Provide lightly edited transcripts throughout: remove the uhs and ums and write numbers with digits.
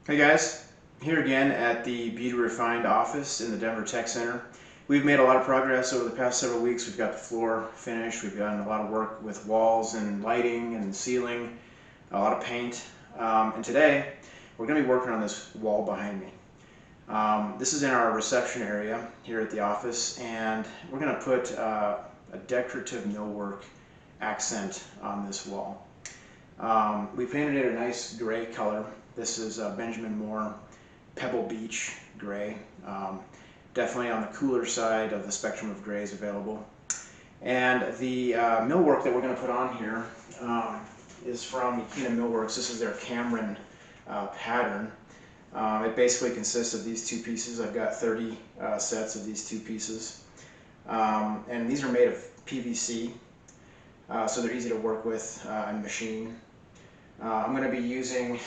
Hey guys, here again at the Beauty Refined office in the Denver Tech Center. We've made a lot of progress over the past several weeks. We've got the floor finished. We've done a lot of work with walls and lighting and ceiling, a lot of paint. And today we're going to be working on this wall behind me. This is in our reception area here at the office, and we're going to put a decorative millwork accent on this wall. We painted it a nice gray color. This is Benjamin Moore Pebble Beach gray. Definitely on the cooler side of the spectrum of grays available. And the millwork that we're going to put on here is from Yakina Millworks. This is their Cameron pattern. It basically consists of these two pieces. I've got 30 sets of these two pieces. And these are made of PVC, so they're easy to work with and machine. I'm going to be using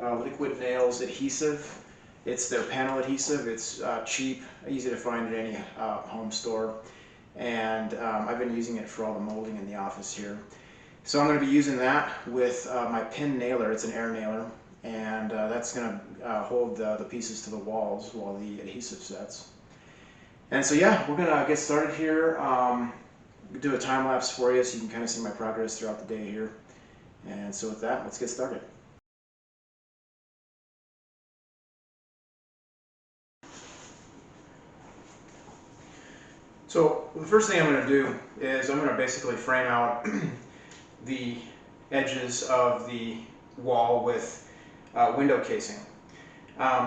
liquid nails adhesive. It's their panel adhesive. It's cheap, easy to find at any home store, and I've been using it for all the molding in the office here. So I'm going to be using that with my pin nailer. It's an air nailer, and that's going to hold the pieces to the walls while the adhesive sets. And so yeah, we're going to get started here. Do a time lapse for you so you can kind of see my progress throughout the day here. And so with that, let's get started. So the first thing I'm going to do is I'm going to basically frame out the edges of the wall with window casing.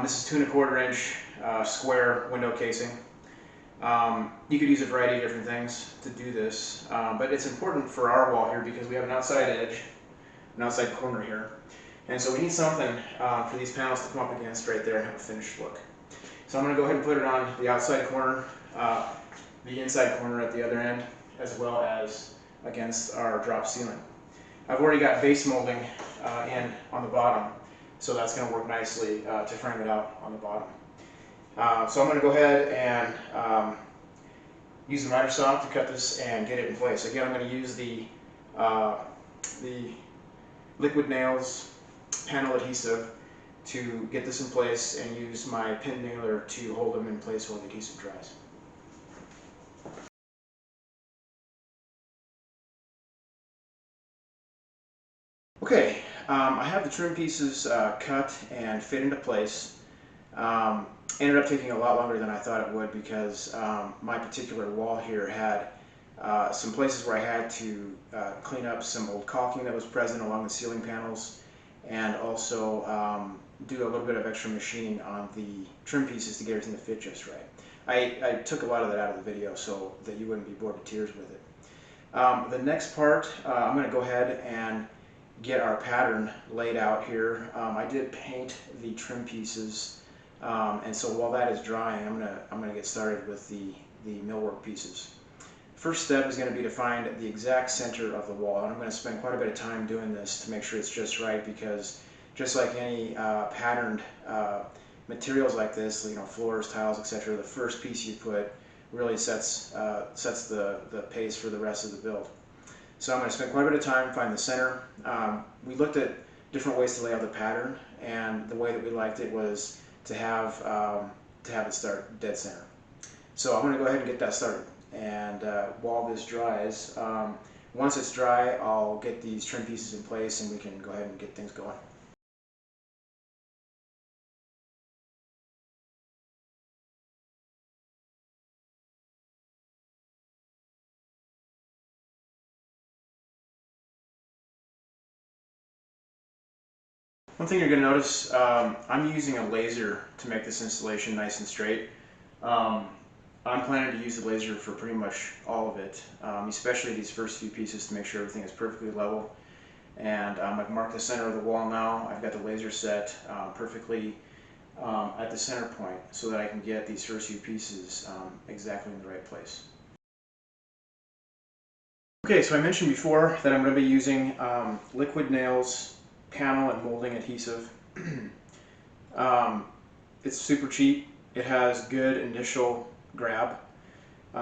This is 2 1/4 inch square window casing. You could use a variety of different things to do this, but it's important for our wall here because we have an outside edge, an outside corner here, and so we need something for these panels to come up against right there and have a finished look. So I'm going to go ahead and put it on the outside corner, the inside corner at the other end, as well as against our drop ceiling. I've already got base molding in on the bottom, so that's going to work nicely to frame it out on the bottom. So I'm going to go ahead and use the miter saw to cut this and get it in place. Again, I'm going to use the liquid nails panel adhesive to get this in place and use my pin nailer to hold them in place while the adhesive dries. Okay, I have the trim pieces cut and fit into place. Ended up taking a lot longer than I thought it would because my particular wall here had some places where I had to clean up some old caulking that was present along the ceiling panels, and also do a little bit of extra machining on the trim pieces to get everything to fit just right. I took a lot of that out of the video so that you wouldn't be bored to tears with it. The next part, I'm going to go ahead and get our pattern laid out here. I did paint the trim pieces, and so while that is drying, I'm gonna get started with the millwork pieces. First step is going to be to find the exact center of the wall, and I'm going to spend quite a bit of time doing this to make sure it's just right, because just like any patterned materials like this, you know, floors, tiles, etc., the first piece you put really sets the pace for the rest of the build. So I'm going to spend quite a bit of time to find the center. We looked at different ways to lay out the pattern, and the way that we liked it was to have it start dead center. So I'm going to go ahead and get that started. And while this dries, once it's dry, I'll get these trim pieces in place and we can go ahead and get things going. One thing you're going to notice, I'm using a laser to make this installation nice and straight. I'm planning to use the laser for pretty much all of it, especially these first few pieces, to make sure everything is perfectly level. And I've marked the center of the wall now. I've got the laser set perfectly at the center point so that I can get these first few pieces exactly in the right place. Okay, so I mentioned before that I'm going to be using liquid nails panel and molding adhesive. It's super cheap. It has good initial grab,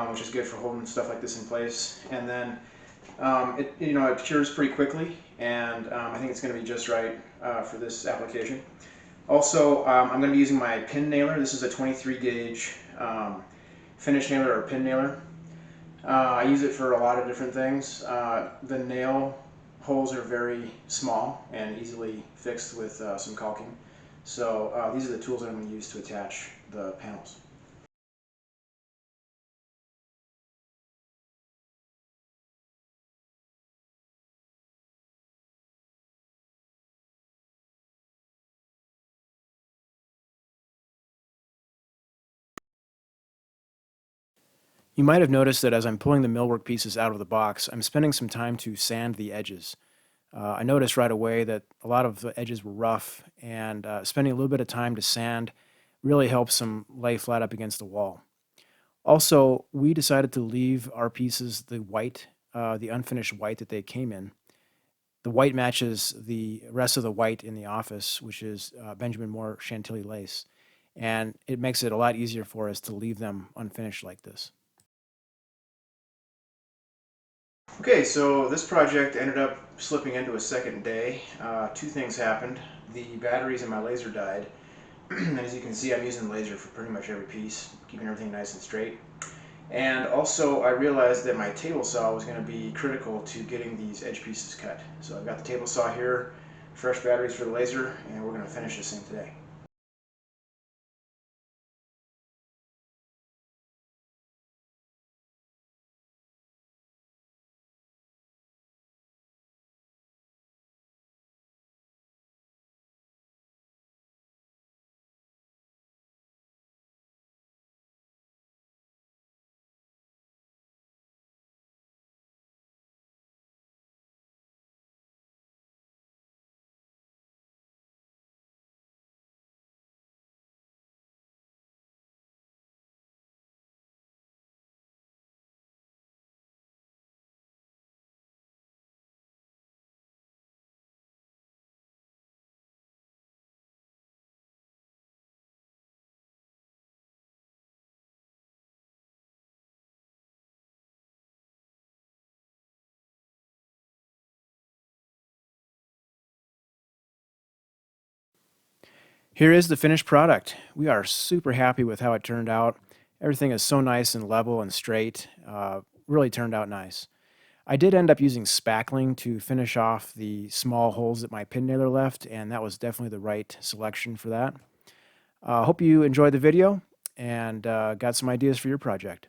which is good for holding stuff like this in place, and then it cures pretty quickly, and I think it's going to be just right for this application. Also, I'm going to be using my pin nailer. This is a 23 gauge finish nailer or pin nailer. I use it for a lot of different things. The nail holes are very small and easily fixed with some caulking. So these are the tools that I'm going to use to attach the panels. You might have noticed that as I'm pulling the millwork pieces out of the box, I'm spending some time to sand the edges. I noticed right away that a lot of the edges were rough, and spending a little bit of time to sand really helps them lay flat up against the wall. Also, we decided to leave our pieces the white, the unfinished white that they came in. The white matches the rest of the white in the office, which is Benjamin Moore Chantilly lace, and it makes it a lot easier for us to leave them unfinished like this. Okay, so this project ended up slipping into a second day. Two things happened. The batteries in my laser died, and as you can see, I'm using laser for pretty much every piece, keeping everything nice and straight. And also, I realized that my table saw was going to be critical to getting these edge pieces cut. So I've got the table saw here, fresh batteries for the laser, and we're going to finish this thing today. Here is the finished product. We are super happy with how it turned out. Everything is so nice and level and straight. Really turned out nice. I did end up using spackling to finish off the small holes that my pin nailer left, and that was definitely the right selection for that. Hope you enjoyed the video and got some ideas for your project.